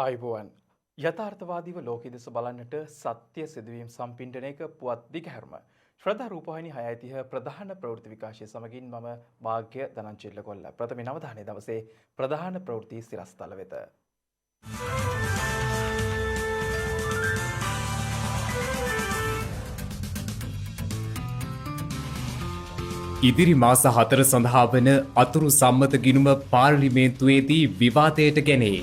ආයුබෝවන් යථාර්ථවාදීව ලෝකෙ දෙස බලන්නට සත්‍ය සිදුවීම් සම්පින්ඩනයක පුවත් දිගහැරම ශ්‍රද්ධා රූපවාහිනී 6:30 ප්‍රධාන ප්‍රවෘත්ති විකාශය සමගින් මම වාග්ය ධනංජය කොල්ල ප්‍රථම අවධානය දවසේ ප්‍රධාන ප්‍රවෘත්ති සිරස්තල වෙත. ඉදිරි මාස 4 සඳහා වන අතුරු සම්මත ගිණුම පාර්ලිමේන්තුවේදී විවාදයට ගැනේ.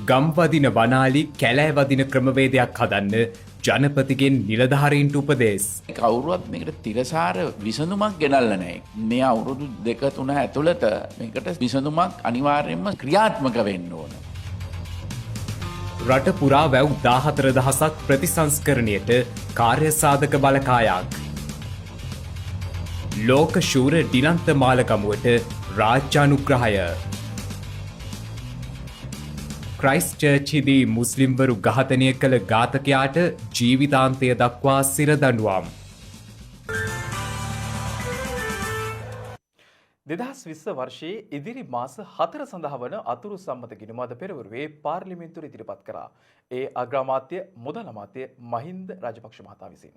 ගම්වදින වනාලි කැලෑවදින ක්‍රමවේදයක් හදන්න ජනපතිගෙන් නිලධාරීන්ට උපදෙස්. කවුරුවත් මේකට තිරසාර විසඳුමක් ගෙනල්ලා නැහැ. මේ අවුරුදු 2-3 ඇතුළත මේකට විසඳුමක් අනිවාර්යයෙන්ම ක්‍රියාත්මක වෙන්න ඕන. රට පුරා වැව් 14000ක් ප්‍රතිසංස්කරණයට කාර්යසාධක බලකායක්. ලෝක ශූර ඩිලන්ත මාලගමුවට රාජ්‍යානුග්‍රහය. ක්‍රයිස්ට් චර්ච්හිදී මුස්ලිම්වරු ඝාතනය කළ ඝාතකයාට ජීවිතාන්තය දක්වා සිරදඬුවම්. 2020 වර්ෂයේ ඉදිරි මාස 4 සඳහා වන අතුරු සම්මත ගිණුම අද පෙරවරුවේ පාර්ලිමේන්තුවට ඉදිරිපත් කරා. ඒ අග්‍රාමාත්‍ය මුදල් අමාත්‍ය මහින්ද රාජපක්ෂ මහතා විසින්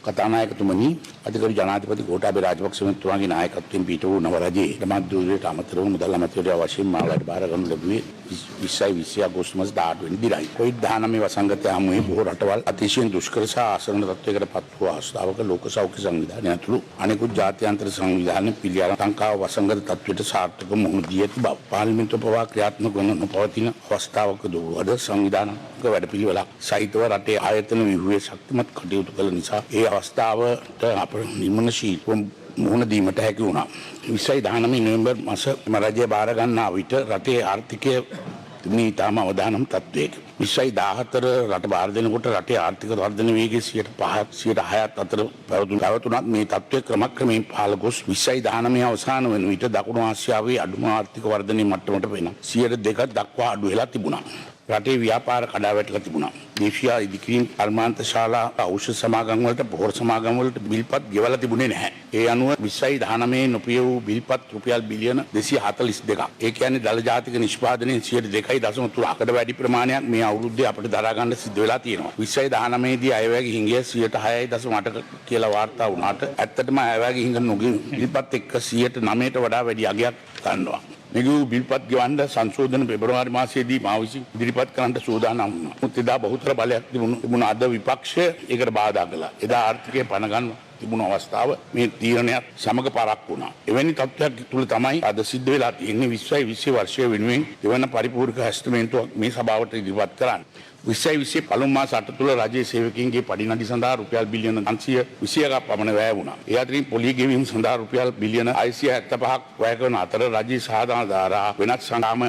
කතානායකතුමනි අධිකරු ජනාධිපති ගෝඨාභය රාජපක්ෂ මහත්මයාගේ නායකත්වයෙන් පිට වූ නව රජයේ ධර්මාධිපතිවරයාට අමතරව මුදල් අමාත්‍යවරයා වශයෙන් මා වැඩ බාර ගනු ලැබුවේ 2020 අගෝස්තු මාස 18 වෙනි දිනයි. කොවිඩ්-19 වසංගතය හමුවේ බොහෝ රටවල් අතිශයින් දුෂ්කර සහ ආසන්න තත්ත්වයකට පත් වූ අවස්ථාවක ලෝක සෞඛ්‍ය සංවිධානය ඇතුළු අනෙකුත් ජාත්‍යන්තර සංවිධාන පිළිඅරන් ලංකාව වසංගත තත්ත්වයට සාර්ථක මුහුණ දී ඇති බව පාර්ලිමේන්තුව පවා ක්‍රියාත්මක වන නොපවතින අවස්ථාවකදී වද සංවිධානක වැඩපිළිවෙලක් සහිතව රටේ ආයතන ව්‍යුහයේ ශක්තිමත් කටයුතු කළ නිසා ඒ අවස්ථාවට අප නිර්මාණශීලීව මුහුණ දීමට හැකි වුණා. 2019 නොවැම්බර් මාස රජය බාර ගන්නා විට රටේ ආර්ථිකය මේ තාම අවදානම් තත්ත්වයක. 2014 රට බාර දෙනකොට රටේ ආර්ථික වර්ධන වේගය 5%-6% අතර පැවතුනත් මේ තත්ත්වය ක්‍රමක්‍රමයෙන් පහළ ගොස් 2019 අවසාන වන විට දකුණු ආසියාවේ අඩුම ආර්ථික වර්ධනයේ මට්ටමට වෙන 2% දක්වා අඩු වෙලා තිබුණා. රටේ ව්‍යාපාර කඩාවැටලා තිබුණා. දේශීය ඉදිකිරීම් කර්මාන්ත ශාලා ඖෂධ සමාගම් වලට පොහොර සමාගම් වලට බිල්පත් ගෙවලා තිබුණේ නැහැ. ඒ අනුව 2019 නොපිය වූ බිල්පත් රුපියල් බිලියන 242ක්. ඒ කියන්නේ දල ජාතික නිෂ්පාදනයේ 2.3%කට වැඩි ප්‍රමාණයක් මේ අවුරුද්දේ අපිට දරා ගන්න සිද්ධ වෙලා තියෙනවා. 2019 දී අයවැගේ හිඟය 6.8% කියලා වාර්තා වුණාට ඇත්තටම අයවැගේ හිඟ නොගින් බිල්පත් එක්ක 9%ට වඩා වැඩි අගයක් ගන්නවා. නිගු බිල්පත් ගෙවන්න සංශෝධන පෙබරවාරි මාසයේදී මා විසින් ඉදිරිපත් කරන්නට සූදානම් වුණා. මුත් එදා බහුතර බලයක් තිබුණ අද විපක්ෂය ඒකට බාධා කළා. එදා ආර්ථිකය පණ ගන්න තිබුණු අවස්ථාව මේ තීරණයත් සමග පරක් වුණා. එවැනි තත්ත්වයක් තුළ තමයි අද සිද්ධ වෙලා තියෙන්නේ 2020 වර්ෂය වෙනුවෙන් දෙවන පරිපූර්ණක හැස්තමේන්තුවක් මේ සභාවට ඉදිරිපත් කරන්න. 2020 පළමු මාස 8 තුළ රජයේ සේවකයන්ගේ පඩිනඩි සඳහා රුපියල් බිලියන 521ක් පමණ වැය වුණා. ඒ අතරින් පොලී ගෙවීම් සඳහා රුපියල් බිලියන 675ක් වැය කරන අතර රජයේ සාධාරණ ධාරා වෙනත් සංගාම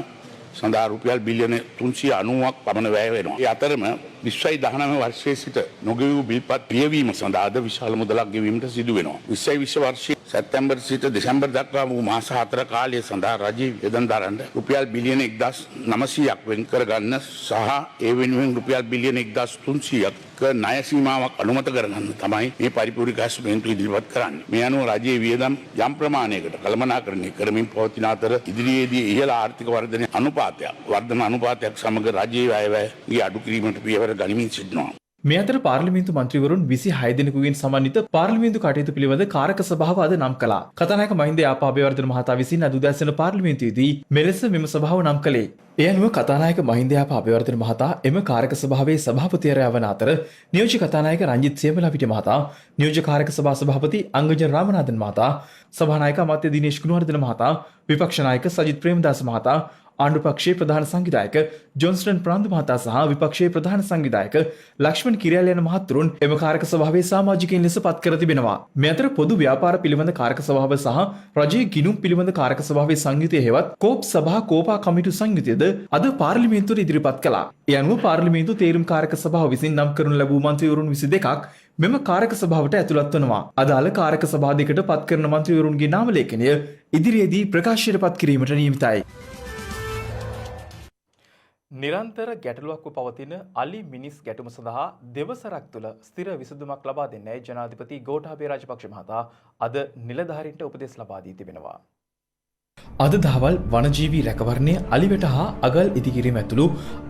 සඳහා රුපියල් බිලියන 390ක් පමණ වැය වෙනවා. ඒ අතරම 2019 වර්ෂයේ සිට නොගෙවූ බිල්පත් පියවීම සඳහාද විශාල මුදලක් ගෙවීමට සිදු වෙනවා. 2020 වර්ෂයේ සැප්තැම්බර් සිට දෙසැම්බර් දක්වා වූ මාස 4 කාලය සඳහා රජයේ වෙළඳ දරන්න රුපියල් බිලියන 1900ක් වෙන් කරගන්න සහ ඒ වෙනුවෙන් රුපියල් බිලියන 1300ක් ණය සීමාවක් අනුමත කරගන්න තමයි මේ පරිපූර්ණ හැස්තමේන්තුව ඉදිරිපත් කරන්නේ. මේ අනුව රජයේ වියදම් යම් ප්‍රමාණයකට කළමනාකරණය කරමින් පවතින අතර ඉදිරියේදී ඉහළ ආර්ථික වර්ධන අනුපාතයක් සමග රජයේ වැය අඩු කිරීමට පියවර ගනිමින් සිටිනවා. මේ අතර පාර්ලිමේන්තු මන්ත්‍රීවරුන් 26 දෙනෙකුගෙන් සමන්විත පාර්ලිමේන්තු කටයුතු පිළිබඳ කාරක සභාව අද නම් කළා. කතානායක මහින්ද යාපාභයවර්ධන මහතා විසින් අද උදෑසන පාර්ලිමේන්තුවේදී මෙලෙස මෙම සභාව නම් කළේ. ඒ අනුව කතානායක මහින්ද යාපාභයවර්ධන මහතා එම කාරක සභාවේ සභාපතිවරයා වන අතර නියෝජ්‍ය කතානායක රංජිත් සියඹලාපිටිය මහතා, නියෝජ්‍ය කාරක සභා සභාපති අංගජන රාමනාഥන් මහතා, සභානායක අමාත්‍ය දිනේෂ් ගුණවර්ධන මහතා, විපක්ෂ නායක සජිත් ප්‍රේමදාස මහතා, ආණ්ඩු පක්ෂයේ ප්‍රධාන සංවිධායක ජොන්ස්ටන් ප්‍රාන්දු මහතා සහ විපක්ෂයේ ප්‍රධාන සංවිධායක ලක්ෂ්මන් කිරියාල යන මහතුරුන් එම කාරක සභාවේ සමාජිකයින් ලෙස පත් කර තිබෙනවා. මේ අතර පොදු ව්‍යාපාර පිළිබඳ කාරක සභාව සහ රජයේ ගිණුම් පිළිබඳ කාරක සභාවේ සංයුතිය හෙවත් කෝප් සභා කෝපා කමිටු සංයුතියද අද පාර්ලිමේන්තුවට ඉදිරිපත් කළා. ඒ අනුව පාර්ලිමේන්තු තේරුම් කාරක සභාව විසින් නම් කරනු ලැබූ මන්ත්‍රීවරුන් 22ක් මෙම කාරක සභාවට ඇතුළත් වනවා. අදාළ කාරක සභා දෙකට පත් කරන මන්ත්‍රීවරුන්ගේ නාම ලේඛනය ඉදිරියේදී ප්‍රකාශයට පත් කිරීමට නියමිතයි. නිරන්තර ගැටලුවක්ව පවතින අලි මිනිස් ගැටුම සඳහා දෙවසරක් තුළ ස්ථිර විසඳුමක් ලබා දෙන්නයි ජනාධිපති ගෝඨාභය රාජපක්ෂ මහතා අද නිලධාරීන්ට උපදෙස් ලබා දී තිබෙනවා. අද දහවල් වනජීවී රැකවරණය අලිවැට හා අගල් ඉදිකිරීම ඇතුළු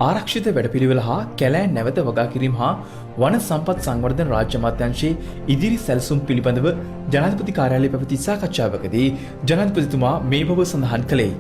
ආරක්ෂිත වැඩපිළිවෙල හා කැලෑන් නැවත වගා කිරීම හා වන සම්පත් සංවර්ධන රාජ්‍ය අමාත්‍යාංශයේ ඉදිරි සැලසුම් පිළිබඳව ජනාධිපති කාර්යාලයේ පැවති සාකච්ඡාවකදී ජනාධිපතිතුමා මේ බව සඳහන් කළේ.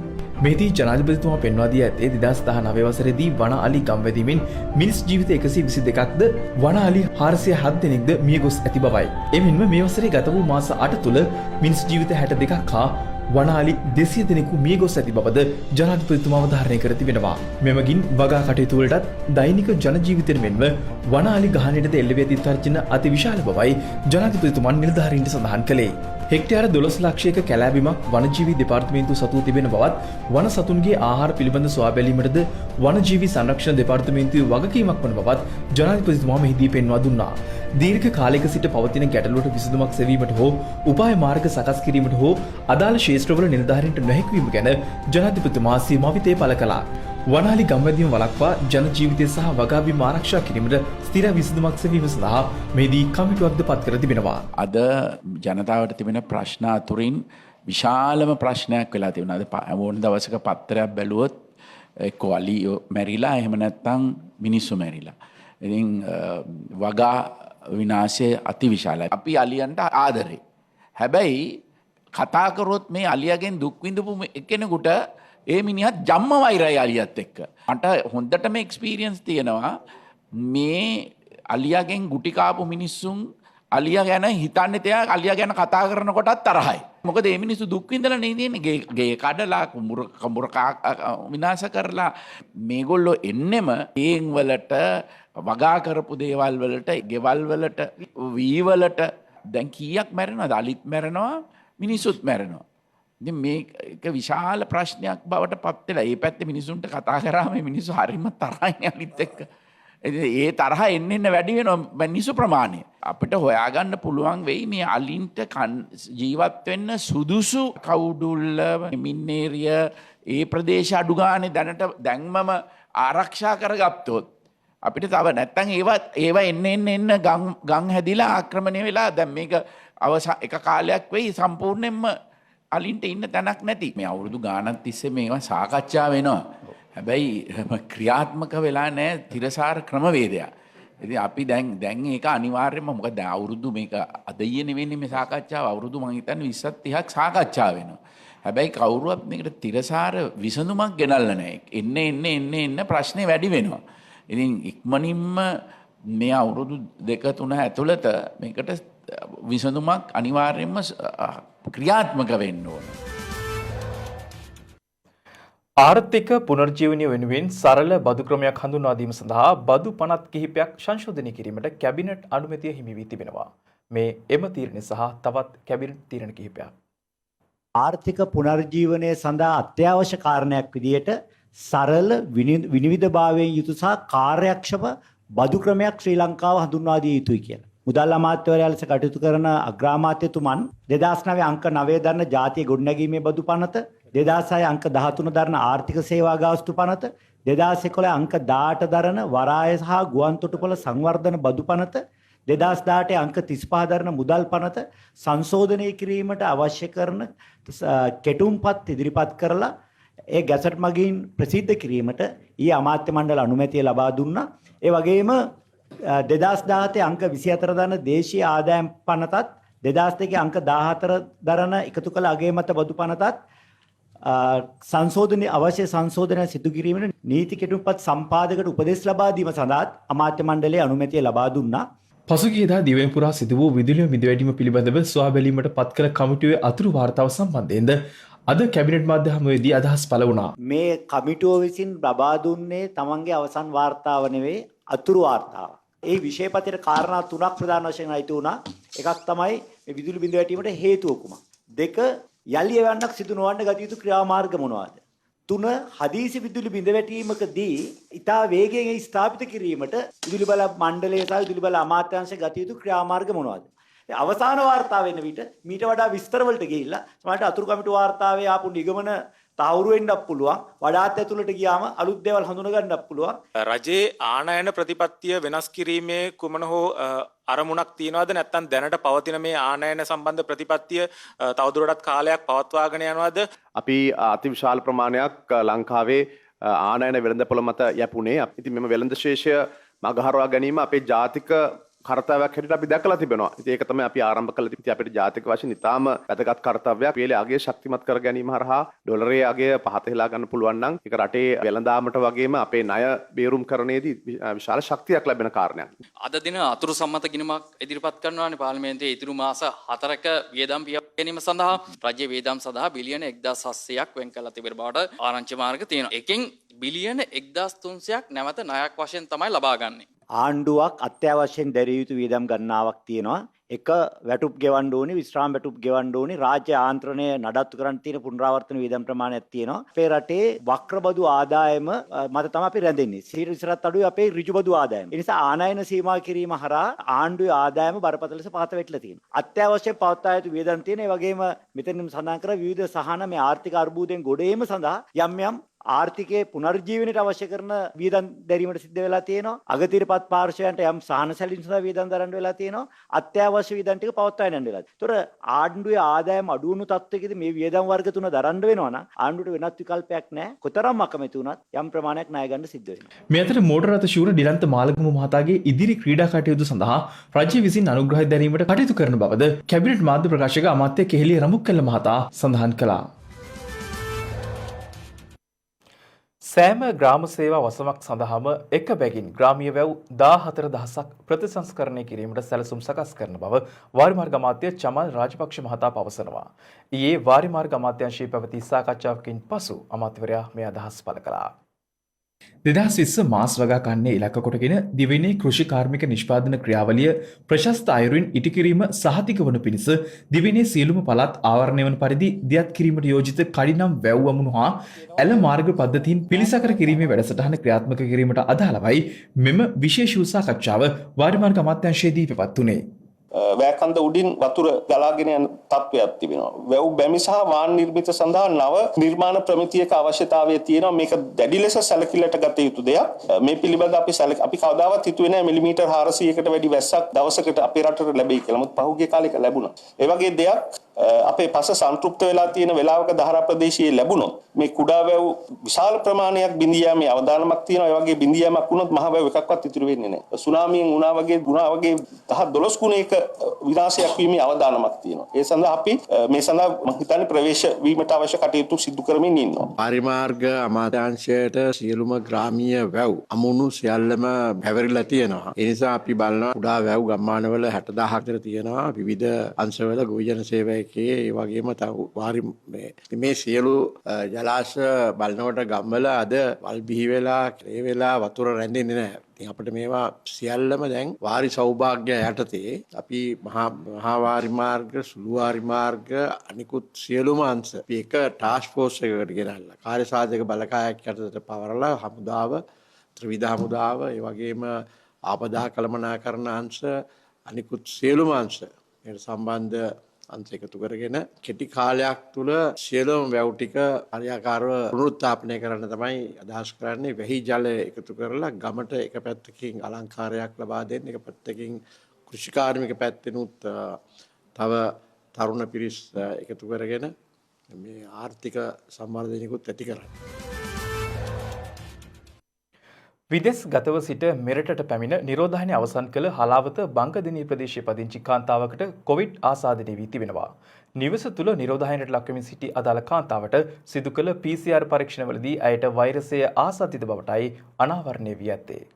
මෙහිදී ජනාධිපතිතුමා පෙන්වා දී ඇත්තේ 2019 වසරේදී වන අලි ගම්වැදීමෙන් මිනිස් ජීවිත 122ක්ද වන අලි 407 දෙනෙක්ද මිය ගොස් ඇති බවයි. එමෙන්ම මේ වසරේ ගත වූ මාස 8 තුළ මිනිස් ජීවිත 62ක් හා වනාලි 200 දෙනෙකු මිය ගොස් ඇති බවද ජනාධිපතිතුමාව ධාරණය කර තිබෙනවා. මෙමගින් වගා කටයුතු වලටත් දෛනික ජන ජීවිතෙන් මෙන්ම වනාලි ගහණයටද එල්ල වී ඇති තර්ජන අති විශාල බවයි ජනාධිපතිතුමන් නිලධාරීන්ට සඳහන් කළේ. හෙක්ටයාර 12 ලක්ෂයක කැලෑබිමක් වනජීවී දෙපාර්තමේන්තුව සතුව තිබෙන බවත් වන සතුන්ගේ ආහාර පිළිබඳ සොයා බැලීමටද වනජීවී සංරක්ෂණ දෙපාර්තමේන්තුවේ වගකීමක් වන බවත් ජනාධිපතිතුමා මෙහිදී පෙන්වා දුන්නා. දීර්ඝ කාලයක සිට පවතින ගැටලුවට විසඳුමක් සෙවීමට හෝ උපාය මාර්ග සකස් කිරීමට හෝ අදාළ ක්ෂේත්‍රවල නිලධාරීන්ට නොහැකිවීම ගැන ජනාධිපතිතුමා සීමාවිතේ පළ කළා. වනාලි ගම්වැදීම වළක්වා ජන ජීවිතය සහ වගාබිම ආරක්ෂා කිරීමට ස්ථිර විසඳුමක් සෙවීම සඳහා මෙහිදී කමිටුවක්ද පත් කර තිබෙනවා. අද ජනතාවට තිබෙන ප්‍රශ්න අතුරින් විශාලම ප්‍රශ්නයක් වෙලා තිබෙනවා. අද ඕන දවසක පත්තරයක් බැලුවොත් එක්ක අලි මැරිලා එහෙම නැත්නම් මිනිස්සු මැරිලා. ඉතින් වගා විනාශය අති විශාලයි. අපි අලියන්ට ආදරේ. හැබැයි කතා කරොත් මේ අලියගෙන් දුක් විඳපු කෙනෙකුට ඒ මිනිහත් ජම්ම වෛරයි අලියත් එක්ක. මට හොඳටම එක්ස්පීරියන්ස් තියෙනවා මේ අලියගෙන් ගුටි කාපු මිනිස්සුන් අලියා ගැන හිතන්නේ තියා අලියා ගැන කතා කරනකොටත් තරහයි. මොකද මේ මිනිස්සු දුක් විඳලා නේ ඉන්නේ. ගේ කඩලා කුඹුර විනාශ කරලා මේගොල්ලෝ එන්නෙම ඒන් වලට වගා කරපු දේවල් වලට ගෙවල් වලට වී වලට දැන් කීයක් මැරෙනවද? අලිත් මැරෙනවා මිනිස්සුත් මැරෙනවා. ඉතින් මේක විශාල ප්‍රශ්නයක් බවට පත් වෙලා ඒ පැත්තේ මිනිසුන්ට කතා කරාම මේ මිනිස්සු හරිම තරහින් අලිත් එක්ක. ඒ තරහ එන්න වැඩි වෙනවා මිනිස්සු ප්‍රමාණය. අපිට හොයාගන්න පුළුවන් වෙයි මේ අලින්ට ජීවත් වෙන්න සුදුසු කවුඩුල්ල මින්නේරිය ඒ ප්‍රදේශ අඩු ගානේ දැන්මම ආරක්ෂා කරගත්තොත් අපිට තව නැත්තම් ඒවා එන්න ගම් හැදිලා ආක්‍රමණය වෙලා දැන් මේක එක කාලයක් වෙයි සම්පූර්ණයෙන්ම අලින්ට ඉන්න තැනක් නැති. මේ අවුරුදු ගානක් තිස්සේ මේවා සාකච්ඡා වෙනවා. හැබැයි ක්‍රියාත්මක වෙලා නැහැ තිරසාර ක්‍රමවේදයක්. ඉතින් අපි දැන් ඒක අනිවාර්යයෙන්ම මොකද අවුරුදු මේක අද ඊයේ නෙවෙයි මේ සාකච්ඡාව අවුරුදු මං හිතන්නේ 20ක් 30ක් සාකච්ඡා වෙනවා. හැබැයි කවුරුවත් මේකට තිරසාර විසඳුමක් ගෙනල්ලා නැහැ. එන්න ප්‍රශ්නේ වැඩි වෙනවා. ඉතින් ඉක්මනින්ම මේ අවුරුදු 2-3 ඇතුළත මේකට විසඳුමක් අනිවාර්යයෙන්ම ක්‍රියාත්මක වෙන්න ඕන. ආර්ථික පුනර්ජීවනය වෙනුවෙන් සරල බදු ක්‍රමයක් හඳුන්වා දීම සඳහා බදු පනත් කිහිපයක් සංශෝධනය කිරීමට කැබිනට් අනුමැතිය හිමි වී තිබෙනවා. මේ එම තීරණය සහ තවත් කැබිනට් තීරණ කිහිපයක්. ආර්ථික පුනර්ජීවනය සඳහා අත්‍යවශ්‍ය කාරණයක් විදිහට සරල විනිවිදභාවයෙන් යුතු සහ කාර්යක්ෂම බදු ක්‍රමයක් ශ්‍රී ලංකාව හඳුන්වා දිය යුතුයි කියලා. මුදල් අමාත්‍යවරයා ලෙස කටයුතු කරන අග්‍රාමාත්‍යතුමන් 2009 අංක 9 දරන ජාතිය ගොඩනැගීමේ බදු පනත, 2006 අංක 13 දරන ආර්ථික සේවා ගාස්තු පනත, 2011 අංක 18 දරන වරාය සහ ගුවන් තොටුපළ සංවර්ධන බදු පනත, 2018 අංක 35 දරන මුදල් පනත සංශෝධනය කිරීමට අවශ්‍ය කරන කෙටුම්පත් ඉදිරිපත් කරලා ඒ ගැසට් මගින් ප්‍රසිද්ධ කිරීමට ඊ අමාත්‍ය මණ්ඩල අනුමැතිය ලබා දුන්නා. ඒ වගේම 2017 අංක 24 දරන දේශීය ආදායම් පනතත් 2002 අංක 14 දරන එකතු කළ අගය මත බදු පනතත් අවශ්‍ය සංශෝධන සිදු කිරීමට නීති කෙටුම්පත් සම්පාදකට උපදෙස් ලබා දීම සඳහා අමාත්‍ය මණ්ඩලයේ අනුමැතිය ලබා දුන්නා. පසුගියදා දිවයින් පුරා සිදු වූ විදුලිය මිදවැඩීම පිළිබඳව සොයා බැලීමට පත් කළ කමිටුවේ අතුරු වාර්තාව සම්බන්ධයෙන්ද අද කැබිනට් මාධ්‍ය හමුවේදී අදහස් පළ වුණා. මේ කමිටුව විසින් ලබා දුන්නේ තමන්ගේ අවසන් වාර්තාව නෙවෙයි අතුරු වාර්තාව. ඒ විෂයපතේට කාරණා තුනක් ප්‍රධාන වශයෙන් අයිති වුණා. එකක් තමයි මේ විදුලි බිඳ වැටීමට හේතුව කුමක්ද? දෙක යලි එවන්නක් සිදු නොවන්න ගත යුතු ක්‍රියාමාර්ග මොනවාද? තුන හදිසි විදුලි බිඳ වැටීමකදී ඉතා වේගයෙන් ස්ථාපිත කිරීමට විදුලි බල මණ්ඩලය සහ විදුලි බල අමාත්‍යාංශය ගත යුතු ක්‍රියාමාර්ග මොනවාද? අවසාන වාර්තාව වෙන විට මීට වඩා විස්තර වලට ගිහිල්ලා සමහරට අතුරු කමිටු වාර්තාවේ ආපු නිගමන තහවුරු වෙන්නත් පුළුවන්. වඩාත් ඇතුළට ගියාම අලුත් දේවල් හඳුනා ගන්නත් පුළුවන්. රජයේ ආනයන ප්‍රතිපත්තිය වෙනස් කිරීමේ කුමන හෝ අරමුණක් තියනවාද නැත්නම් දැනට පවතින මේ ආනයන සම්බන්ධ ප්‍රතිපත්තිය තවදුරටත් කාලයක් පවත්වාගෙන යනවාද? අපි අතිවිශාල ප්‍රමාණයක් ලංකාවේ ආනයන වෙළඳපොළ මත යැපුණේ. ඉතින් මෙම වෙළඳ ශේෂය මගහරවා ගැනීම අපේ ජාතික කර්තව්‍යයක් හැටියට අපි දැකලා තිබෙනවා. ඉතින් ඒක තමයි අපි ආරම්භ කළ තිබෙන්නේ අපේ ජාතික වශයෙන් ඉතාම වැදගත් කර්තව්‍යයක්. වේලේ අගය ශක්තිමත් කර ගැනීම හරහා ඩොලරයේ අගය පහත හෙලා ගන්න පුළුවන් නම් ඒක රටේ වෙළඳාමට වගේම අපේ ණය බේරුම් කරණයේදී විශාල ශක්තියක් ලැබෙන කාරණයක්. අද දින අතුරු සම්මත ගිණුමක් ඉදිරිපත් කරනවානේ පාර්ලිමේන්තුවේ ඉතුරු මාස 4ක වියදම් පියවා ගැනීම සඳහා රජයේ වියදම් සඳහා බිලියන 1700ක් වෙන් කරලා තිබෙන බවට ආරංචි මාර්ග තියෙනවා. එකෙන් බිලියන 1300ක් නැවත ණයක් වශයෙන් තමයි ලබා ගන්නේ. ආණ්ඩුවක් අත්‍යවශ්‍යයෙන් දැරිය යුතු වියදම් ගණනාවක් තියෙනවා. එක වැටුප් ගෙවන්න ඕනි, විශ්‍රාම වැටුප් ගෙවන්න ඕනි, රාජ්‍ය ආන්ත්‍රණය නඩත්තු කරන්න තියෙන පුනරාවර්තන වියදම් ප්‍රමාණයක් තියෙනවා. අපේ රටේ වක්‍රබදු ආදායම මත තමයි අපි රැඳෙන්නේ. 120ට අඩුයි අපේ ඍජුබදු ආදායම. ඒ නිසා ආනයන සීමා කිරීම හරහා ආණ්ඩුවේ ආදායම බරපතල ලෙස පහත වැටිලා තියෙනවා. අත්‍යවශ්‍ය පවත්වා යුතු වියදම් තියෙන. ඒ වගේම මෙතනින් සඳහන් කර විවිධ සහන මේ ආර්ථික අර්බුදයෙන් ගොඩ ඒම සඳහා යම් ආර්ථිකයේ පුනර්ජීවනයට අවශ්‍ය කරන වියදම් දැරීමට සිද්ධ වෙලා තියෙනවා. අගතිරපත් පාර්ශවයන්ට යම් සහන සැලසීම් සඳහා වියදම් දරන්න වෙලා තියෙනවා. අත්‍යවශ්‍ය වියදම් ටික පවත්වාගෙන යන්න වෙලා. ඒතොර ආණ්ඩුවේ ආදායම අඩු වුණු තත්ත්වයකදී මේ වියදම් වර්ග තුන දරන්න වෙනවා නම් ආණ්ඩුවට වෙනත් විකල්පයක් නැහැ. කොතරම් අකමැති වුණත් යම් ප්‍රමාණයක් ණය ගන්න සිද්ධ වෙනවා. මේ අතර මෝටර රථ ශූර ඩිලන්ත මාලගම මහතාගේ ඉදිරි ක්‍රීඩා කටයුතු සඳහා රජය විසින් අනුග්‍රහය දැරීමට කටයුතු කරන බවද කැබිනට් මාධ්‍ය ප්‍රකාශක අමාත්‍ය කෙහෙලිය රමුක්කැල්ල මහතා සඳහන් කළා. සෑම ග්‍රාම සේවා වසමක් සඳහාම එක බැගින් ග්‍රාමීය වැව් 14000ක් ප්‍රතිසංස්කරණය කිරීමට සැලසුම් සකස් කරන බව වාරිමාර්ග අමාත්‍ය චමල් රාජපක්ෂ මහතා පවසනවා. ඊයේ වාරිමාර්ග අමාත්‍යාංශයේ පැවති සාකච්ඡාවකින් පසු අමාත්‍යවරයා මේ අදහස් පළ කළා. 2020 මාස් වගා කන්නේ ඉලක්ක කොටගෙන දිවයිනේ කෘෂි කාර්මික නිෂ්පාදන ක්‍රියාවලිය ප්‍රශස්ත අයුරින් ඉටු කිරීම සහතික වන පිණිස දිවයිනේ සියලුම පළාත් ආවරණය වන පරිදි දියත් කිරීමට යෝජිත කඩිනම් වැව් වමුණු හා ඇල මාර්ග පද්ධතීන් පිළිසකර කිරීමේ වැඩසටහන ක්‍රියාත්මක කිරීමට අදාළවයි මෙම විශේෂ වූ සාකච්ඡාව වාරිමාර්ග අමාත්‍යාංශයේදී පැවැත්වුණේ. වැකන්ද උඩින් වතුර ගලාගෙන යන තත්ත්වයක් තිබෙනවා. වැව් බැමි සහ වාහන නිර්මිත සඳහා නව නිර්මාණ ප්‍රමිතියක අවශ්‍යතාවය තියෙනවා. මේක දැඩි ලෙස සැලකිල්ලට ගත යුතු දෙයක්. මේ පිළිබඳ අපි කවදාවත් හිතුවේ නැහැ මිලිමීටර් 400කට වැඩි වැස්සක් දවසකට අපේ රටට ලැබෙයි කියලා. මොකද පහුගිය කාලෙක ලැබුණා. ඒ වගේ දෙයක් අපේ පස සන්තෘප්ත වෙලා තියෙන වෙලාවක දහරා ප්‍රදේශයේ ලැබුණොත් මේ කුඩා වැව් විශාල ප්‍රමාණයක් බිඳී යාමේ අවදානමක් තියෙනවා. ඒ වගේ බිඳී යාමක් වුණොත් මහ වැව් එකක්වත් ඉතුරු වෙන්නේ නැහැ. සුනාමියෙන් වුණා වගේ 10-12 ගුණයක විනාශයක් වීමේ අවදානමක් තියෙනවා. ඒ සඳහා අපි මේ සඳහා මම හිතන්නේ ප්‍රවේශ වීමට අවශ්‍ය කටයුතු සිදු කරමින් ඉන්නවා. පරිමාර්ග අමාත්‍යාංශයට සියලුම ග්‍රාමීය වැව් අමුණු සියල්ලම පැවරිලා තියෙනවා. ඒ නිසා අපි බලනවා කුඩා වැව් ගම්මානවල 60000ක් විතර තියෙනවා. විවිධ අංශවල ගොවිජන සේවකයේ ඒ වගේම මේ සියලු ජලාශ බලනකොට ගම්වල අද වල් බිහි වෙලා ක්‍රේ වෙලා වතුර රැඳෙන්නේ නැහැ. අපිට මේවා සියල්ලම දැන් වාරි සෞභාග්‍ය යටතේ අපි මහා වාරි මාර්ග සුළු වාරි මාර්ග අනිකුත් සියලුම අංශ අපි එක ටාස්ක් ෆෝස් එකකට ගෙනල්ලා කාර්යසාධක බලකායක් යටතට පවරලා හමුදාව ත්‍රිවිධ හමුදාව ඒ වගේම ආපදා කළමනාකරණ අංශ අනිකුත් සියලුම අංශ මේකට සම්බන්ධ අංශ එකතු කරගෙන කෙටි කාලයක් තුල සියලුම වැව් ටික හරියාකාරව පුනරුත්ථාපනය කරන්න තමයි අදහස් කරන්නේ. වැහි ජල එකතු කරලා ගමට එක පැත්තකින් අලංකාරයක් ලබා දෙන්න, එක පැත්තකින් කෘෂිකාර්මික පැත්තෙනුත් තව තරුණ පිරිස් එකතු කරගෙන මේ ආර්ථික සම්වර්ධනයකුත් ඇති කරන්න. විදෙස් ගතව සිට මෙරටට පැමිණ නිරෝධායනය අවසන් කළ හලාවත බංකදිනී ප්‍රදේශයේ පදිංචි කාන්තාවකට කොවිඩ් ආසාදනය වී තිබෙනවා. නිවස තුළ නිරෝධායනයට ලක්වෙමින් සිටි අදාළ කාන්තාවට සිදු කළ PCR පරීක්ෂණවලදී ඇයට වෛරසය ආසාදිත බවටයි අනාවරණය වී ඇත්තේ.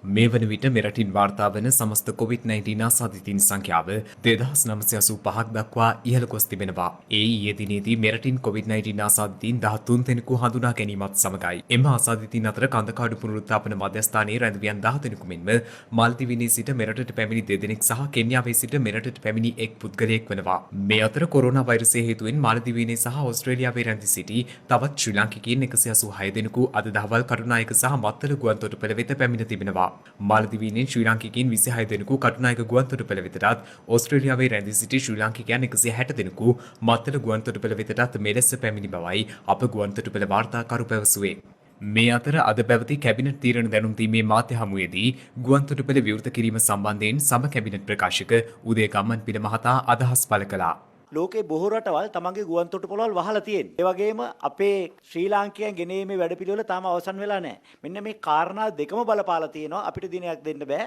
මේ වන විට මෙරටින් වාර්තා වන සමස්ත COVID-19 ආසාදිතයින් සංඛ්‍යාව 2985ක් දක්වා ඉහළ ගොස් තිබෙනවා. ඒ ඊයේ දිනේදී මෙරටින් COVID-19 ආසාදිතයින් 13 දෙනෙකු හඳුනා ගැනීමත් සමගයි. එම ආසාදිතයින් අතර කඳකාඩු පුනරුත්ථාපන මධ්‍යස්ථානයේ රැඳවියන් 10 දෙනෙකු මෙන්ම මාල්දිවයිනේ සිට මෙරටට පැමිණි 2 දෙනෙක් සහ කෙන්යාවේ සිට මෙරටට පැමිණි 1 පුද්ගලයෙක් වෙනවා. මේ අතර කොරෝනා වෛරසය හේතුවෙන් මාල්දිවයිනේ සහ ඕස්ට්‍රේලියාවේ රැඳී සිටි තවත් ශ්‍රී ලාංකිකයින් 186 දෙනෙකු අද දහවල් කටුනායක සහ මත්තල ගුවන්තොටුපළ වෙත පැමිණ තිබෙනවා. මාලදිවයිනේ ශ්‍රී ලාංකිකයින් 26 දෙනෙකු කටුනායක ගුවන්තොටුපළ වෙතටත් ඕස්ට්‍රේලියාවේ රැඳී සිටි ශ්‍රී ලාංකිකයන් 160 දෙනෙකු මත්තල ගුවන්තොටුපළ වෙතටත් මෙලෙස පැමිණි බවයි අප ගුවන්තොටුපළ වාර්තාකරු පැවසුවේ. මේ අතර අද පැවති කැබිනට් තීරණ දැනුම් දීමේ මාධ්‍ය හමුවේදී ගුවන්තොටුපළ විවෘත කිරීම සම්බන්ධයෙන් සම කැබිනට් ප්‍රකාශක උදේ ගම්මන්පිල මහතා අදහස් පළ කළා. ලෝකේ බොහෝ රටවල් තමන්ගේ ගුවන් තොටුපළවල් වහලා තියෙනවා. ඒ වගේම අපේ ශ්‍රී ලාංකිකයන් ගෙනීමේ වැඩපිළිවෙල තාම අවසන් වෙලා නැහැ. මෙන්න මේ කාරණා දෙකම බලපාලා තියෙනවා. අපිට දිනයක් දෙන්න බෑ.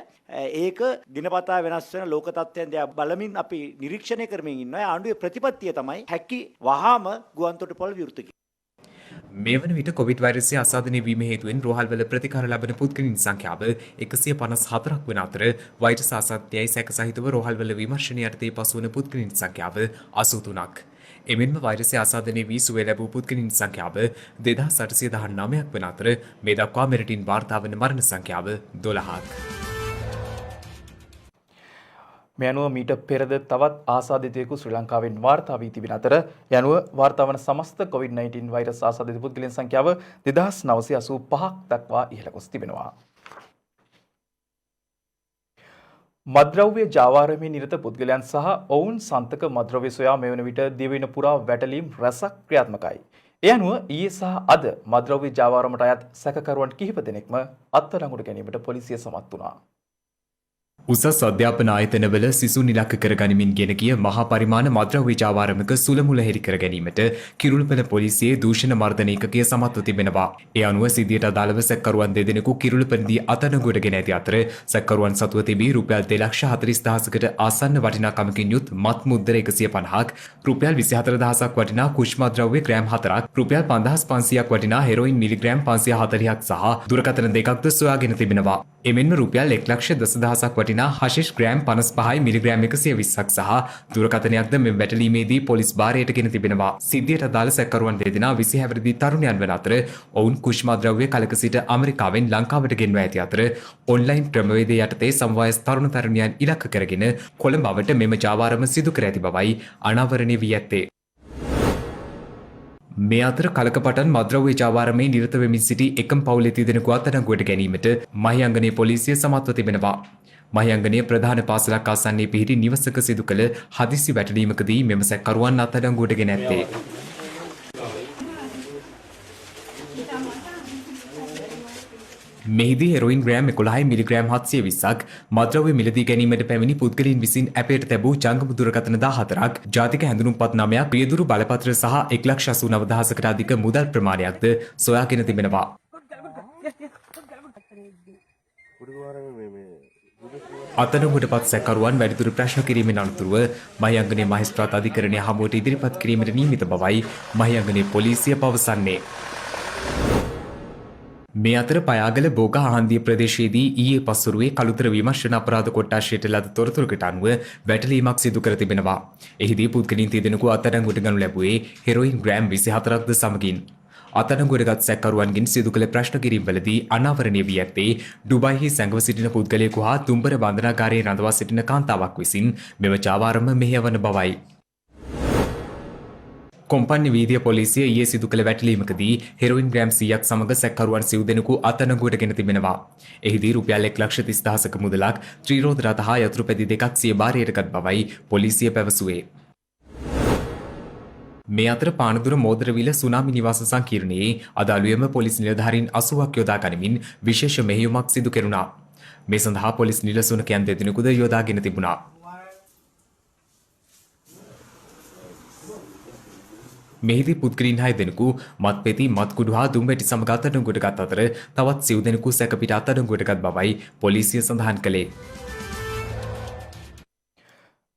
ඒක දිනපතා වෙනස් වෙන ලෝක තත්ත්වයන් දිහා බලමින් අපි නිරීක්ෂණය කරමින් ඉන්නවා. ආණ්ඩුවේ ප්‍රතිපත්තිය තමයි හැකි වහාම ගුවන් තොටුපළ විවෘත කිරීම. මේ වන විට කොවිඩ් වෛරසය ආසාදනය වීම හේතුවෙන් රෝහල්වල ප්‍රතිකාර ලබන පුද්ගලයන් සංඛ්‍යාව 154ක් වන අතර වෛරස් ආසාදිතයයි සැක සහිතව රෝහල්වල විමර්ශනය යටතේ පසුවන පුද්ගලයන් සංඛ්‍යාව 83ක්. එමෙන්ම වෛරසය ආසාදනය වී සුවය ලැබූ පුද්ගලයන් සංඛ්‍යාව 2819ක් වන අතර මේ දක්වා මෙරටින් වාර්තා වන මරණ සංඛ්‍යාව 12ක්. මේ අනුව මීට පෙරද තවත් ආසාදිතයෙකු ශ්‍රී ලංකාවෙන් වාර්තා වී තිබෙන අතර යනුව වාර්තා වන සමස්ත COVID-19 වෛරස් ආසාදිත පුද්ගලයන් සංඛ්‍යාව 2985ක් දක්වා ඉහළ ගොස් තිබෙනවා. මද්‍රව්‍ය ජාවාරමේ නිරත පුද්ගලයන් සහ ඔවුන් සන්තක මද්‍රව්‍ය සොයා මෙවන විට දිවයින පුරා වැටලීම් රැසක් ක්‍රියාත්මකයි. ඒ අනුව ඊයේ සහ අද මද්‍රව්‍ය ජාවාරමට අයත් සැකකරුවන් කිහිප දෙනෙක්ම අත්අඩංගුවට ගැනීමට පොලිසිය සමත් වුණා. උසස් අධ්‍යාපන ආයතනවල සිසුන් ඉලක්ක කර ගනිමින් ගෙන ගිය මහා පරිමාණ මද්‍රව්‍ය ජාවාරමක සුළමුල හෙළි කර ගැනීමට කිරුළුපළ පොලිසියේ දූෂණ මර්දන ඒකකය සමත්ව තිබෙනවා. ඒ අනුව සිද්ධියට අදාළව සැකකරුවන් දෙදෙනෙකු කිරුළුපළදී අත්අඩංගුවට ගෙන ඇති අතර සැකකරුවන් සතුව තිබී රුපියල් 2,40,000කට ආසන්න වටිනාකමකින් යුත් මත් මුද්දර 150ක්, රුපියල් 24,000ක් වටිනා කුෂ්මද්‍රව්‍ය ග්‍රෑම් 4ක්, රුපියල් 5,500ක් වටිනා හෙරොයින් මිලිග්‍රෑම් 540ක් සහ දුරකථන දෙකක්ද සොයාගෙන තිබෙනවා. එමෙන්ම රුපියල් 1,10,000ක් වටිනා හෂිෂ් ග්‍රෑම් 55යි මිලිග්‍රෑම් 120ක් සහ දුරකථනයක්ද මෙම වැටලීමේදී පොලිස් භාරයට ගෙන තිබෙනවා. සිද්ධියට අදාළ සැකකරුවන් දෙදෙනා 26 වැනි තරුණයන් වන අතර ඔවුන් කුෂ්මද්‍රව්‍ය කලක සිට ඇමරිකාවෙන් ලංකාවට ගෙන්වා ඇති අතර ඔන්ලයින් ක්‍රමවේදය යටතේ සමවයස් තරුණ තරුණියන් ඉලක්ක කරගෙන කොළඹවට මෙම ජාවාරම සිදු කර ඇති බවයි අනාවරණය වී ඇත්තේ. මේ අතර කලකපටන් මද්‍රව්‍ය ජාවාරමේ නිරත වෙමින් සිටි එකම පවුලේ තිදෙනෙකු අත්අඩංගුවට ගැනීමට මහියංගනයේ පොලිසිය සමත්ව තිබෙනවා. මහියංගනයේ ප්‍රධාන පාසලක් ආසන්නයේ පිහිටි නිවසක සිදු කළ හදිසි වැටලීමකදී මෙම සැකකරුවන් අත්අඩංගුවට ගෙන ඇත්තේ. මෙහිදී හෙරොයින් ග්‍රෑම් 11 මිලිග්‍රෑම් 720ක් මද්‍රව්‍ය මිලදී ගැනීමට පැමිණි පුද්ගලයන් විසින් ඇපයට තැබූ ජංගම දුරකථන 14ක් ජාතික හැඳුනුම්පත් 9ක් පියදුරු බලපත්‍ර සහ 1,89,000කට අධික මුදල් ප්‍රමාණයක්ද සොයාගෙන තිබෙනවා. අත්අඩංගුවට පත් සැකකරුවන් වැඩිදුර ප්‍රශ්න කිරීමෙන් අනතුරුව මහියංගනයේ මහේස්ත්‍රාත් අධිකරණය හමුවට ඉදිරිපත් කිරීමට නියමිත බවයි මහියංගනයේ පොලිසිය පවසන්නේ. මේ අතර පයාගල බෝග ආහන්දිය ප්‍රදේශයේදී ඊයේ පස්වරුවේ කළුතර විමර්ශන අපරාධ කොට්ටාශයට ලද තොරතුරකට අනුව වැටලීමක් සිදු කර තිබෙනවා. එහිදී පුද්ගලයන් තිදෙනෙකු අත්අඩංගුවට ගනු ලැබුවේ හෙරොයින් ග්‍රෑම් 24ක්ද සමගින්. අත්අඩංගුවටගත් සැකකරුවන්ගෙන් සිදු කළ ප්‍රශ්න කිරීම්වලදී අනාවරණය වී ඇත්තේ ඩුබායිහි සැඟව සිටින පුද්ගලයෙකු හා තුම්බර බන්ධනාගාරයේ රඳවා සිටින කාන්තාවක් විසින් මෙම ජාවාරම මෙහෙයවන බවයි. කොම්පන්නි වීදිය පොලිසිය ඊයේ සිදු කළ වැටලීමකදී හෙරොයින් ග්‍රෑම් 100ක් සමග සැකකරුවන් සිව් දෙනෙකු අත්අඩංගුවට ගෙන තිබෙනවා. එහිදී රුපියල් 1,30,000ක මුදලක්, ත්‍රිරෝද රථ හා යතුරු පැදි දෙකක් සිය භාරයටගත් බවයි පොලිසිය පැවසුවේ. මේ අතර පානදුර මෝදරවිල සුනාමි නිවාස සංකීර්ණයේ අදාළුවේම පොලිස් නිලධාරීන් 80ක් යොදා ගනිමින් විශේෂ මෙහෙයුමක් සිදු කෙරුණා. මේ සඳහා පොලිස් නිලසුනකයන් දෙදෙනෙකුද යොදාගෙන තිබුණා. මෙහිදී පුද්ගලයන් 6 දෙනෙකු මත්පෙති මත්කුඩු හා දුම්බැටි සමග අත්අඩංගුවට ගත් අතර තවත් සිව් දෙනෙකු සැකපිට අත්අඩංගුවට ගත් බවයි පොලිසිය සඳහන් කළේ.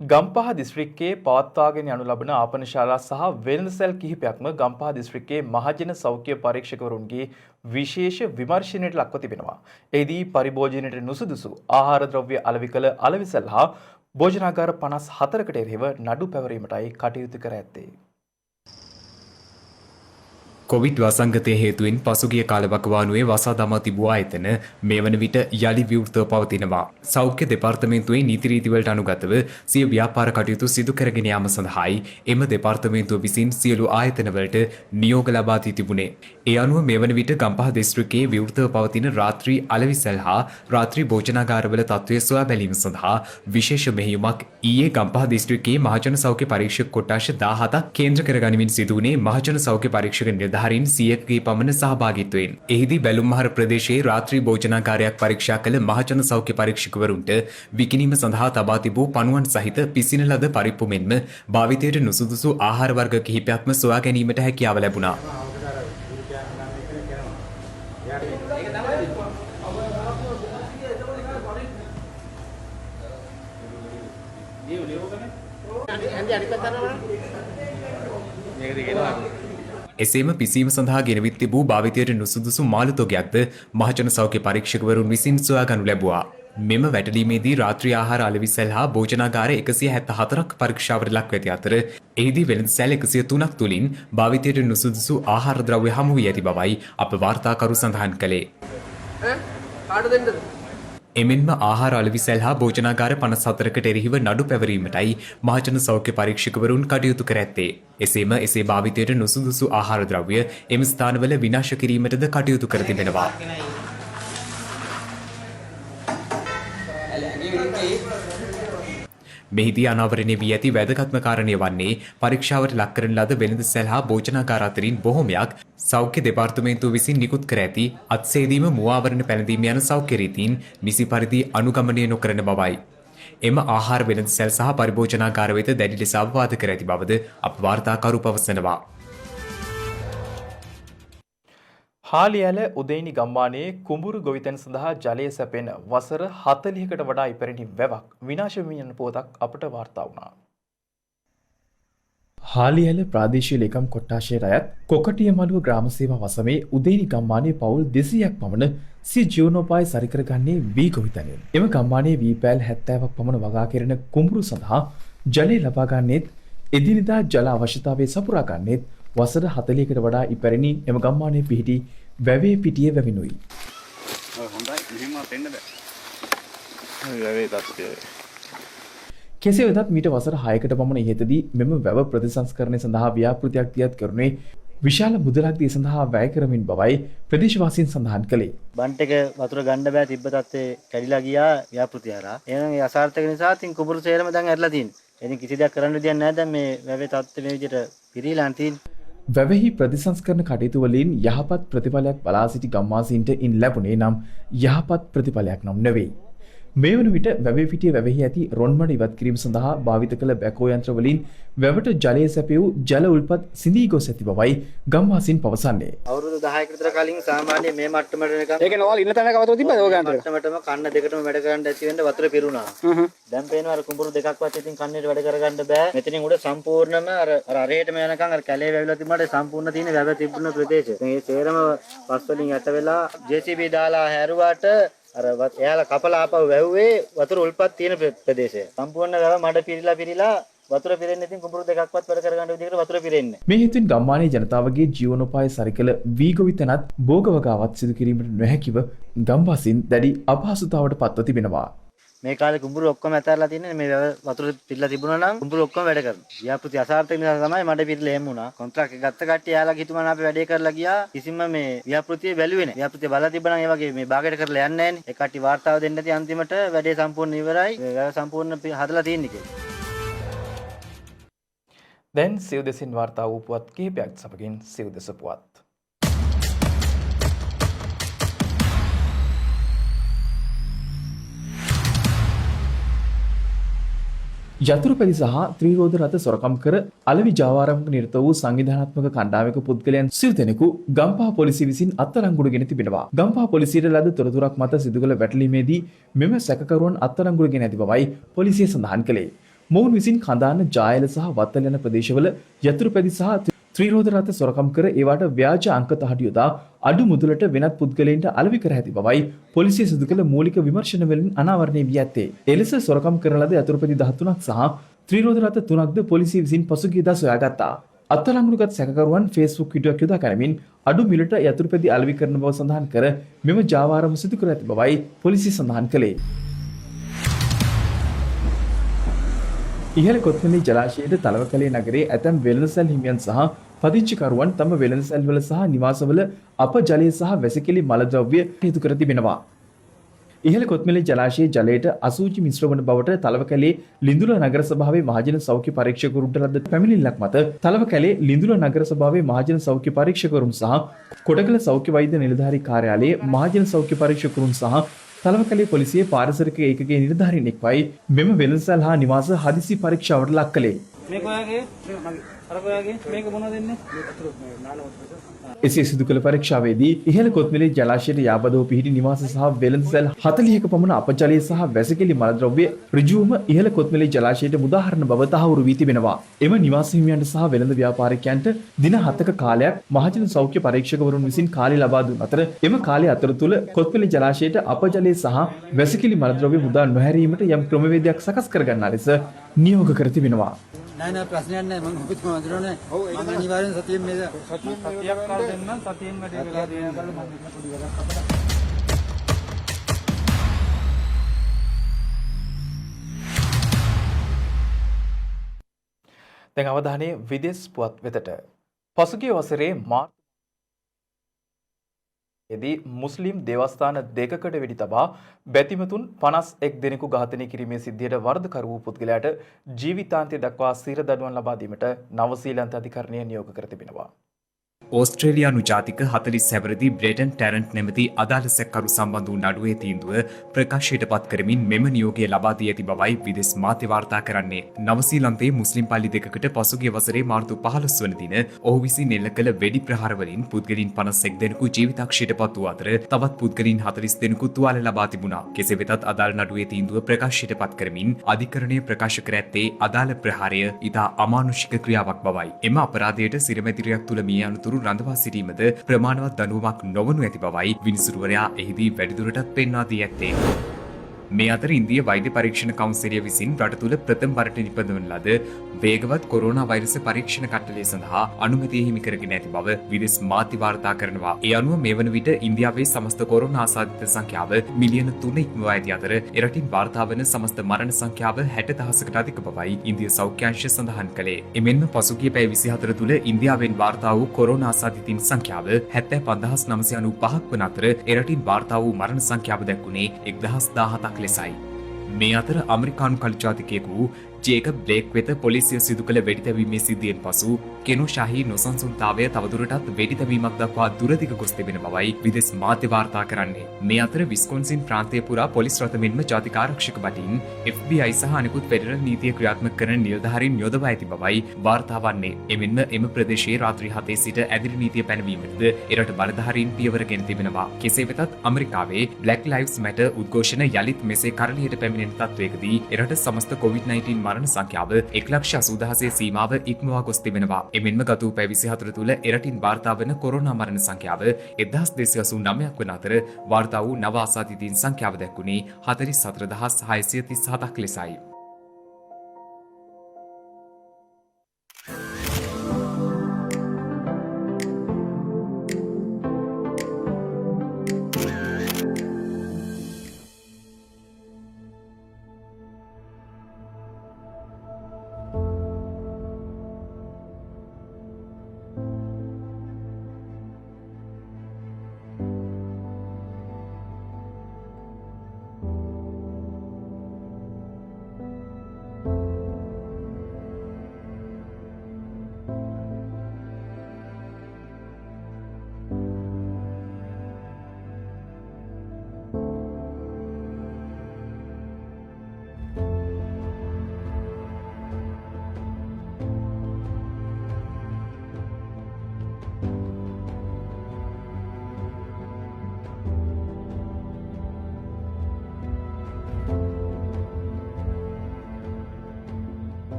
ගම්පහ දිස්ත්‍රික්කයේ පවත්වාගෙන යනු ලබන ආපනශාලා සහ වෙළඳසැල් කිහිපයක්ම ගම්පහ දිස්ත්‍රික්කයේ මහජන සෞඛ්‍ය පරීක්ෂකවරුන්ගේ විශේෂ විමර්ශනයට ලක්ව තිබෙනවා. එහිදී පරිභෝජනයට නුසුදුසු ආහාර ද්‍රව්‍ය අලෙවි කළ අලෙවිසැල් හා භෝජනාගාර 54කට එරෙහිව නඩු පැවරීමටයි කටයුතු කර ඇත්තේ. කොවිඩ් වසංගතය හේතුවෙන් පසුගිය කාලවකවානුවේ වසා දමා තිබූ ආයතන මේ වන විට යළි විවෘතව පවතිනවා. සෞඛ්‍ය දෙපාර්තමේන්තුවේ නීති රීතිවලට අනුගතව සිය ව්‍යාපාර කටයුතු සිදු කරගෙන යාම සඳහායි එම දෙපාර්තමේන්තුව විසින් සියලු ආයතනවලට නියෝග ලබා දී තිබුණේ. ඒ අනුව මේ වන විට ගම්පහ දිස්ත්‍රික්කයේ විවෘතව පවතින රාත්‍රී අලවිසැල් හා රාත්‍රී භෝජනාගාරවල තත්ත්වය සොයා බැලීම සඳහා විශේෂ මෙහෙයුමක් ඊයේ ගම්පහ දිස්ත්‍රික්කයේ මහජන සෞඛ්‍ය පරීක්ෂක කොට්ටාශ 17ක් කේන්ද්‍ර කරගනිමින් සිදු වුණේ මහජන සෞඛ්‍ය පරීක්ෂක නිලධාරීන් 100කගේ පමණ සහභාගීත්වයෙන්. එහිදී බැලුම්මහර ප්‍රදේශයේ රාත්‍රී භෝජනාගාරයක් පරීක්ෂා කළ මහජන සෞඛ්‍ය පරීක්ෂකවරුන්ට විකිණීම සඳහා තබා තිබූ පණුවන් සහිත පිසින ලද පරිප්පු මෙන්ම භාවිතයට නුසුදුසු ආහාර වර්ග කිහිපයක්ම සොයා ගැනීමට හැකියාව ලැබුණා. එසේම පිසීම සඳහා ගෙනවිත් තිබූ භාවිතයට නුසුදුසු මාළු තොගයක්ද මහජන සෞඛ්‍ය පරීක්ෂකවරුන් විසින් සොයාගනු ලැබුවා. මෙම වැටලීමේදී රාත්‍රී ආහාර අලවිසැල් හා භෝජනාගාර 174ක් පරීක්ෂාවට ලක් වෙති අතර එහිදී වෙළඳ සැල 103ක් තුලින් භාවිතයට නුසුදුසු ආහාර ද්‍රව්‍ය හමු වී ඇති බවයි අප වාර්තාකරු සඳහන් කළේ. එමෙන්ම ආහාර අලවිසැල් හා භෝජනාගාර 54කට එරෙහිව නඩු පැවරීමටයි මහජන සෞඛ්‍ය පරීක්ෂකවරුන් කටයුතු කර ඇත්තේ. එසේම එසේ භාවිතයට නුසුදුසු ආහාර ද්‍රව්‍ය එම ස්ථානවල විනාශ කිරීමටද කටයුතු කර තිබෙනවා. මෙහිදී අනාවරණය වී ඇති වැදගත්ම කාරණය වන්නේ පරීක්ෂාවට ලක් කරන ලද වෙළඳ සැල් හා භෝජනාගාර අතරින් බොහෝමයක් සෞඛ්‍ය දෙපාර්තමේන්තුව විසින් නිකුත් කර ඇති අත්සේදීම මුවාවරණ පැළඳීම යන සෞඛ්‍ය රීතීන් නිසි පරිදි අනුගමනය නොකරන බවයි. එම ආහාර වෙළඳ සැල් සහ පරිභෝජනාගාර වෙත දැඩි ලෙස අවවාද කර ඇති බවද අප වාර්තාකරු පවසනවා. හාලිඇල උදේනි ගම්මානයේ කුඹුරු ගොවිතැන් සඳහා ජලය සැපෙන වසර 40කට වඩා ඉපැරණි වැවක් විනාශ වෙමින් යන පුවතක් අපට වාර්තා වුණා. හාලිඇල ප්‍රාදේශීය ලේකම් කොට්ටාශයට අයත් කොකටිය මළුව ග්‍රාම සේවා වසමේ උදේනි ගම්මානයේ පවුල් 200ක් පමණ සිය ජීවනෝපාය සරිකරගන්නේ වී ගොවිතැනෙන්. එම ගම්මානයේ වී පැල් 70ක් පමණ වගා කෙරෙන කුඹුරු සඳහා ජලය ලබා ගන්නෙත් එදිනෙදා ජල අවශ්‍යතාවය සපුරා ගන්නෙත් වසර 40කට වඩා ඉපැරණි එම ගම්මානයේ පිහිටි වැවේ පිටියේ වැවිනුයි. කෙසේ වෙතත් මීට වසර 6කට පමණ ඉහතදී මෙම වැව ප්‍රතිසංස්කරණය සඳහා ව්‍යාපෘතියක් දියත් කරුණේ විශාල මුදලක් දී සඳහා වැය කරමින් බවයි ප්‍රදේශවාසීන් සඳහන් කළේ. බන්ට් එක වතුර ගන්න බෑ තිබ්බ තත්ත්වේ කැඩිලා ගියා ව්‍යාපෘතිය හරහා. එහෙනම් ඒ අසාර්ථක නිසා තින් කුඹුරු සේරම දැන් ඇරලා තියෙනවා. ඉතින් කිසි දෙයක් කරන්න දෙයක් නැහැ දැන් මේ වැවේ තත්ත්වය මේ විදිහට පිරීලා තියෙන්නේ. වැවෙහි ප්‍රතිසංස්කරණ කටයුතු වලින් යහපත් ප්‍රතිඵලයක් බලා සිටි ගම්වාසීන්ට ඉන් ලැබුණේ නම් යහපත් ප්‍රතිඵලයක් නම් නෙවෙයි. මේ වන විට වැවේ පිටියේ වැවෙහි ඇති රොන්මඩ ඉවත් කිරීම සඳහා භාවිත කළ බැකෝ යන්ත්‍ර වලින් වැවට ජලය සැපෙවූ ජල උල්පත් සිඳී ගොස් ඇති බවයි ගම්වාසීන් පවසන්නේ. අවුරුදු 10කට විතර කලින් සාමාන්‍ය මේ මට්ටමට එනකම් ඒක නෝල් ඉන්න තැනක වතුර තිබ්බද ඔය ගාන්තර? මට්ටමටම කන්න දෙකටම වැඩ කරන්න ඇති වෙන්න වතුර පිරුණා. දැන් පේනවා අර කුඹුරු දෙකක්වත් ඉතින් කන්නේට වැඩ කරගන්න බෑ. මෙතනින් උඩ සම්පූර්ණම අර අරහෙටම යනකම් අර කැලේ වැවිලා තිබුණාට සම්පූර්ණ තියෙන වැව තිබුණ ප්‍රදේශය. මේ සේරම පස් වලින් යට වෙලා JCB දාලා හැරුවාට අර එයාලා කපලා ආපහු වැව්වේ වතුර උල්පත් තියෙන ප්‍රදේශය. සම්පූර්ණ වැව මඩ පිරීලා වතුර පිරෙන්නේ ඉතින් කුඹුරු දෙකක්වත් වැඩ කරගන්න විදිහට වතුර පිරෙන්නේ. මේ හේතුවෙන් ගම්මානයේ ජනතාවගේ ජීවනෝපාය සරිකල වී ගොවිතැනත් භෝගවගාවත් සිදු කිරීමට නොහැකිව ගම්වාසීන් දැඩි අපහසුතාවට පත්ව තිබෙනවා. මේ කාලේ කුඹුරු ඔක්කොම ඇතරලා තියෙන්නේ මේ වතුර පිරලා තිබුණා නම් කුඹුරු ඔක්කොම වැඩ කරනවා. ව්‍යාපෘති අසාර්ථක නිසා තමයි මඩ පිරලා එහෙම වුණා. කොන්ත්‍රාක්ට් එක ගත්ත කට්ටිය යාලා හිතුවා නම් අපි වැඩේ කරලා ගියා. කිසිම මේ ව්‍යාපෘතිය බැලුවේ නැහැ. ව්‍යාපෘතිය බලලා තිබ්බනම් ඒ වගේ මේ භාගයට කරලා යන්නේ නැහනේ. ඒ කට්ටිය වාර්තාව දෙන්න නැති අන්තිමට වැඩේ සම්පූර්ණ ඉවරයි. වැව සම්පූර්ණ හදලා තියෙන්නේ කියලා. දැන් සිව් දෙසින් වාර්තා වූ පුවත් කිහිපයක් සමගින් සිව් දෙස පුවත්. යතුරුපැදි සහ ත්‍රිරෝද රථ සොරකම් කර අලවි ජාවාරම්ක නිරත වූ සංවිධානාත්මක කණ්ඩායමක පුද්ගලයන් සිව් දෙනෙකු ගම්පහ පොලිසිය විසින් අත්අඩංගුවට ගෙන තිබෙනවා. ගම්පහ පොලිසියට ලද තොරතුරක් මත සිදු කළ වැටලීමේදී මෙම සැකකරුවන් අත්අඩංගුවට ගෙන ඇති බවයි පොලිසිය සඳහන් කළේ. මොවුන් විසින් කඳාන ජායල සහ වත්තල යන ප්‍රදේශවල යතුරුපැදි සහ ත්‍රිරෝද රථ සොරකම් කර ඒවාට ව්‍යාජ අංක තහඩු යොදා අඩු මුදලට වෙනත් පුද්ගලයන්ට අලෙවි කර ඇති බවයි පොලිසිය සිදු කළ මූලික විමර්ශන වලින් අනාවරණය වී ඇත්තේ. එලෙස සොරකම් කරන ලද යතුරුපැදි 13ක් සහ ත්‍රිරෝද රථ 3ක්ද පොලිසිය විසින් පසුගියදා සොයාගත්තා. අත්අඩංගුවටගත් සැකකරුවන් Facebook වීඩියෝවක් යොදා ගනිමින් අඩු මිලට යතුරුපැදි අලෙවි කරන බව සඳහන් කර මෙම ජාවාරම සිදු කර ඇති බවයි පොලිසිය සඳහන් කළේ. ඉහළ කොත්මලේ ජලාශයේ තලවකැලේ නගරයේ ඇතැම් වෙළඳසැල් හිමියන් සහ පදිංචිකරුවන් තම වෙළඳසැල්වල සහ නිවාසවල අප ජලය සහ වැසිකිලි මල ද්‍රව්‍ය හේතු කර තිබෙනවා. ඉහළ කොත්මලේ ජලාශයේ ජලයට අසූචි මිශ්‍ර වන බවට තලවකැලේ ලිඳුල නගර සභාවේ මහජන සෞඛ්‍ය පරීක්ෂකවරුන්ට ලද පැමිණිල්ලක් මත තලවකැලේ ලිඳුල නගර සභාවේ මහජන සෞඛ්‍ය පරීක්ෂකවරුන් සහ කොටගල සෞඛ්‍ය වෛද්‍ය නිලධාරී කාර්යාලයේ මහජන සෞඛ්‍ය පරීක්ෂකවරුන් සහ තලවකැලේ පොලිසියේ පාරිසරික ඒකකයේ නිලධාරීන් එක්වයි මෙම වෙළඳසැල් හා නිවාස හදිසි පරීක්ෂාවට ලක් කළේ. එසේ සිදු කළ පරීක්ෂාවේදී ඉහළ කොත්මලේ ජලාශයට යාබදව පිහිටි නිවාස සහ වෙළඳසැල් 40ක පමණ අපජලය සහ වැසිකිලි මල ද්‍රව්‍ය ඍජුවම ඉහළ කොත්මලේ ජලාශයට මුදාහරන බව තහවුරු වී තිබෙනවා. එම නිවාස හිමියන්ට සහ වෙළඳ ව්‍යාපාරිකයන්ට දින 7ක කාලයක් මහජන සෞඛ්‍ය පරීක්ෂකවරුන් විසින් කාලය ලබා දුන් අතර එම කාලය අතරතුර කොත්මලේ ජලාශයට අපජලය සහ වැසිකිලි මල ද්‍රව්‍ය මුදා නොහැරීමට යම් ක්‍රමවේදයක් සකස් කර ගන්නා ලෙස නියෝග කර තිබෙනවා. නෑ ප්‍රශ්නයක් නෑ මම ඔබත් මන්දිරෝනේ මම අනිවාර්යෙන් සතියෙන් මේ සතියක් කාල දෙන්න සතියෙන් වැඩේ වෙලා දෙන්න කල මම පොඩි වැඩක් අපිට දැන් අවධානය විදේශ පුවත් වෙතට. පසුගිය වසරේ මාර්තුවේදී මුස්ලිම් දේවස්ථාන දෙකකට වෙඩි තබා බැතිමතුන් 51 දෙනෙකු ඝාතනය කිරීමේ සිද්ධියට වරදකරු වූ පුද්ගලයාට ජීවිතාන්තය දක්වා සිර දඬුවම් ලබා දීමට නවසීලන්ත අධිකරණය නියෝග කර තිබෙනවා. ඕස්ට්‍රේලියානු ජාතික 40 හැවිරිදි බ්‍රේටන් ටැරන්ට් නැමැති අදාළ සැකකරු සම්බන්ධ වූ නඩුවේ තීන්දුව ප්‍රකාශයට පත් කරමින් මෙම නියෝගය ලබා දී ඇති බවයි විදේශ මාධ්‍ය වාර්තා කරන්නේ. නවසීලන්තයේ මුස්ලිම් පල්ලි දෙකකට පසුගිය වසරේ මාර්තු 15 වන දින ඔහු විසින් එල්ල කළ වෙඩි ප්‍රහාර වලින් පුද්ගලයන් 51 දෙනෙකු ජීවිතාක්ෂයට පත් වූ අතර තවත් පුද්ගලයන් 40 දෙනෙකු තුවාල ලබා තිබුණා. කෙසේ වෙතත් අදාළ නඩුවේ තීන්දුව ප්‍රකාශයට පත් කරමින් අධිකරණය ප්‍රකාශ කර ඇත්තේ අදාළ ප්‍රහාරය ඉතා අමානුෂික ක්‍රියාවක් බවයි. එම අපරාධයට සිරමැදිරියක් තුල මිය යනතුරු රඳවා සිටීමද ප්‍රමාණවත් දඬුවමක් නොවනු ඇති බවයි විනිසුරුවරයා එහිදී වැඩිදුරටත් පෙන්වා දී ඇත්තේ. මේ අතර ඉන්දිය වෛද්‍ය පරීක්ෂණ කවුන්සිලය විසින් රට තුළ ප්‍රථම වරට නිපදවන ලද වේගවත් කොරෝනා වෛරස පරීක්ෂණ කට්ටලය සඳහා අනුමැතිය හිමි කරගෙන ඇති බව විදේශ මාධ්‍ය වාර්තා කරනවා. ඒ අනුව මේ වන විට ඉන්දියාවේ සමස්ත කොරෝනා ආසාදිත සංඛ්‍යාව මිලියන 3 ඉක්මවා ඇති අතර එරටින් වාර්තා වන සමස්ත මරණ සංඛ්‍යාව 60,000කට අධික බවයි ඉන්දිය සෞඛ්‍ය අංශය සඳහන් කළේ. එමෙන්ම පසුගිය පැය 24 තුළ ඉන්දියාවෙන් වාර්තා වූ කොරෝනා ආසාදිතින් සංඛ්‍යාව 75,995ක් වන අතර එරටින් වාර්තා වූ මරණ සංඛ්‍යාව දැක්ුණේ 1017ක් ලෙසයි. මේ අතර අමරිකානු කළු ජාතිකයෙකු ජේකබ් බ්ලේක් වෙත පොලිසිය සිදු කළ වෙඩිතැබීමේ සිද්ධියෙන් පසු කෙනු ශාහි නොසන්සුන්තාවය තවදුරටත් වෙඩිතැබීමක් දක්වා දුරදිග ගොස් තිබෙන බවයි විදේශ මාධ්‍ය වාර්තා කරන්නේ. මේ අතර විස්කොන්සින් ප්‍රාන්තය පුරා පොලිස් රථ මෙන්ම ජාතික ආරක්ෂක බටින් FBI සහ අනෙකුත් ෆෙඩරල් නීතිය ක්‍රියාත්මක කරන නිලධාරීන් යොදවා ඇති බවයි වාර්තා වන්නේ. එමෙන්ම එම ප්‍රදේශයේ රාත්‍රී 7 සිට ඇදිරි නීතිය පැනවීමටද එරට බලධාරීන් පියවර ගෙන තිබෙනවා. කෙසේ වෙතත් අමරිකාවේ Black Lives Matter උද්ඝෝෂණ යලිත් මෙසේ කරලියට පැමිණෙන තත්වයකදී එරට සමස්ත COVID-19 මරණ සංඛ්‍යාව 1,80,000 සීමාව ඉක්මවා ගොස් තිබෙනවා. එමෙන්ම ගත වූ පැය 24 තුළ එරටින් වාර්තා වන කොරෝනා මරණ සංඛ්‍යාව 1,289ක් වන අතර වාර්තා වූ නව ආසාදිතයින් සංඛ්‍යාව දැක්ුණේ 44,637ක් ලෙසයි.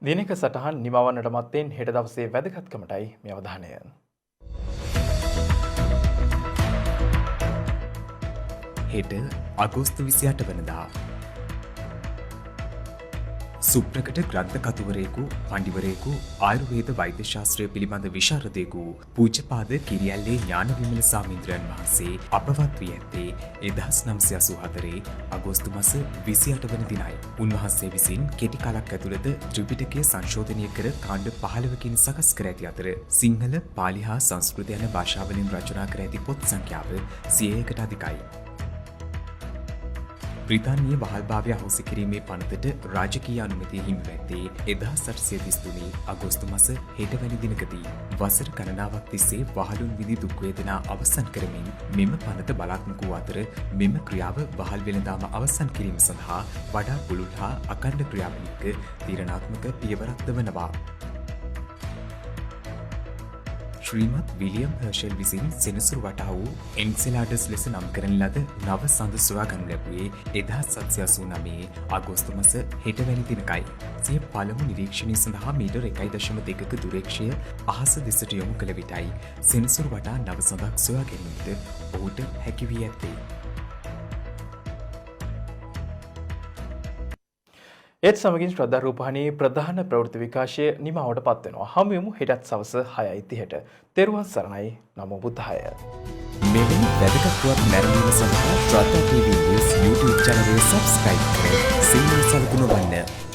දිනක සටහන් නිමවන්නට මත්තෙන් හෙට දවසේ වැදගත්කමටයි මේ අවධානය. හෙට අගෝස්තු 28 වනදා සුප්‍රකට ග්‍රන්ථ කතුවරයෙකු, පඬිවරයෙකු, ආයුර්වේද වෛද්‍ය ශාස්ත්‍රය පිළිබඳ විශාරදයෙකු පූජ්‍යපාද කිරියැල්ලේ ඥානවිමල ස්වාමීන්ද්‍රයන් වහන්සේ අපවත් වී ඇත්තේ 1984 අගෝස්තු මාස 28 වන දිනයි. උන්වහන්සේ විසින් කෙටි කලක් ඇතුළත ත්‍රිපිටකය සංශෝධනය කර කාණ්ඩ 15කින් සකස් කර ඇති අතර සිංහල, පාලි හා සංස්කෘත යන භාෂාවලින් රචනා කර ඇති පොත් සංඛ්‍යාව 100කට අධිකයි. බ්‍රිතාන්‍ය වහල්භාවය අහෝසි කිරීමේ පනතට රාජකීය අනුමැතිය හිමි ඇත්තේ 1833 අගෝස්තු මාස 6 වැනි දිනකදී. වසර ගණනාවක් තිස්සේ වහලුන් විඳි දුක් වේදනා අවසන් කරමින් මෙම පනත බලාත්මක වූ අතර මෙම ක්‍රියාව වහල් වෙළඳාම අවසන් කිරීම සඳහා වඩා පුළුල් හා අඛණ්ඩ ක්‍රියාවලියක තීරණාත්මක පියවරක්ද වනවා. ශ්‍රීමත් විලියම් හර්ෂල් විසින් සෙනසුරු වටහා වූ එන්සෙලාඩස් ලෙස නම් කරන ලද නව සඳ සොයා ගනු ලැබුවේ 1789 අගෝස්තු මාස 6 වැනි දිනකයි. සිය පළමු නිරීක්ෂණය සඳහා මීටර් 1.2ක දුරේක්ෂය අහස දෙසට යොමු කළ විටයි සෙනසුරු වටා නව සඳක් සොයා ගැනීමට ඔහුට හැකි වී ඇත්තේ. ඒත් සමගින් ශ්‍රද්ධා රූපහානියේ ප්‍රධාන ප්‍රවෘත්ති විකාශය නිමවට පත් වෙනවා. හමු යමු හෙටත් සවස 6:30ට. තෙරුවන් සරණයි. නමෝ බුද්ධාය. මෙවැනි වැදගත් පුවත් නැරඹීම සඳහා ශ්‍රද්ධා TV News YouTube channel එක subscribe කර සිංහල සලකුණ වන්න.